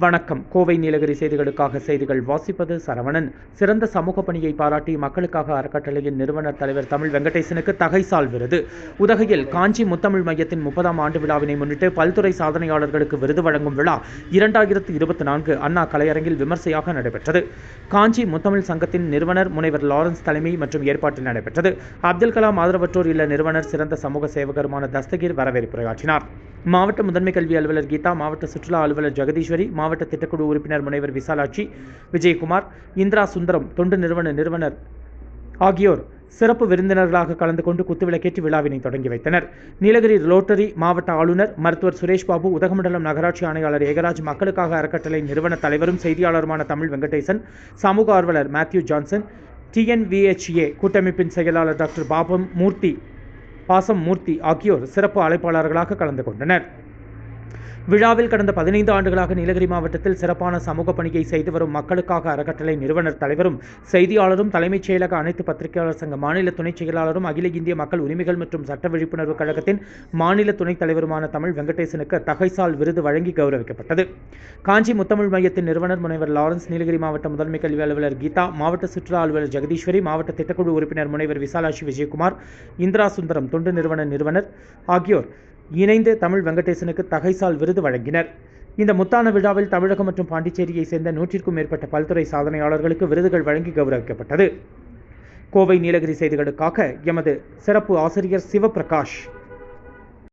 வணக்கம். கோவை நீலகிரி செய்திகளுக்காக செய்திகள் வாசிப்பது சரவணன். சிறந்த சமூக பணியை பாராட்டி மக்களுக்காக அறக்கட்டளையின் நிறுவனர் தலைவர் தமிழ் வெங்கடேசனுக்கு தகைசால் விருது. உதகையில் காஞ்சி முத்தமிழ் மையத்தின் 30ஆம் ஆண்டு விழாவினை முன்னிட்டு பல்துறை சாதனையாளர்களுக்கு விருது வழங்கும் விழா 2024 அண்ணா கலையரங்கில் விமர்சையாக நடைபெற்றது. காஞ்சி முத்தமிழ் சங்கத்தின் நிறுவனர் முனைவர் லாரன்ஸ் தலைமை மற்றும் ஏற்பாட்டில் நடைபெற்றது. அப்துல் கலாம் ஆதரவற்றோர் இல்ல நிறுவனர் சிறந்த சமூக சேவகருமான தஸ்தகீர் வரவேற்புரையாற்றினார். மாவட்ட முதன்மை கல்வி அலுவலர் கீதா, மாவட்ட சுற்றுலா அலுவலர் ஜெகதீஸ்வரி, மாவட்ட திட்டக்குழு உறுப்பினர் முனைவர் விசாலாட்சி, விஜயகுமார், இந்திரா சுந்தரம், தொண்டு நிறுவனர் ஆகியோர் சிறப்பு விருந்தினர்களாக கலந்து கொண்டு குத்துவிளக்கேற்றி விழாவினை தொடங்கி வைத்தனர். நீலகிரி ரோட்டரி மாவட்ட ஆளுநர் மருத்துவர் சுரேஷ் பாபு, உதகமண்டலம் நகராட்சி ஆணையாளர் ஏகராஜ், மக்களுக்காக அறக்கட்டளை நிறுவன தலைவரும் செய்தியாளருமான தமிழ் வெங்கடேசன், சமூக ஆர்வலர் மேத்யூ ஜான்சன், TNVHA கூட்டமைப்பின் செயலாளர் டாக்டர் பாசம் மூர்த்தி ஆகியோர் சிறப்பு அழைப்பாளர்களாக கலந்து கொண்டனர். விழாவில் கடந்த 15 ஆண்டுகளாக நீலகிரி மாவட்டத்தில் சிறப்பான சமூக பணியை செய்து வரும் மக்களுக்காக அறக்கட்டளை நிறுவனர் தலைவரும் செய்தியாளரும் தலைமைச் செயலக அனைத்து பத்திரிகையாளர் சங்க மாநில துணைச் செயலாளரும் அகில இந்திய மக்கள் உரிமைகள் மற்றும் சட்ட விழிப்புணர்வு கழகத்தின் மாநில துணைத் தலைவருமான தமிழ் வெங்கடேசனுக்கு தகைசால் விருது வழங்கி கௌரவிக்கப்பட்டது. காஞ்சி முத்தமிழ் மையத்தின் நிறுவனர் முனைவர் லாரன்ஸ், நீலகிரி மாவட்ட முதன்மை கல்வி அலுவலர் கீதா, மாவட்ட சுற்றுலா அலுவலர் ஜெகதீஸ்வரி, மாவட்ட திட்டக்குழு உறுப்பினர் முனைவர் விசாலாட்சி, விஜயகுமார், இந்திரா சுந்தரம், தொண்டு நிறுவனர் ஆகியோர் இணைந்து தமிழ் வெங்கடேசனுக்கு தகைசால் விருது வழங்கினர். இந்த முத்தான விழாவில் தமிழகம் மற்றும் பாண்டிச்சேரியை சேர்ந்த 100க்கும் மேற்பட்ட பல்துறை சாதனையாளர்களுக்கு விருதுகள் வழங்கி கௌரவிக்கப்பட்டது. கோவை நீலகிரி செய்திகளுக்காக எமது சிறப்பு ஆசிரியர் சிவபிரகாஷ்.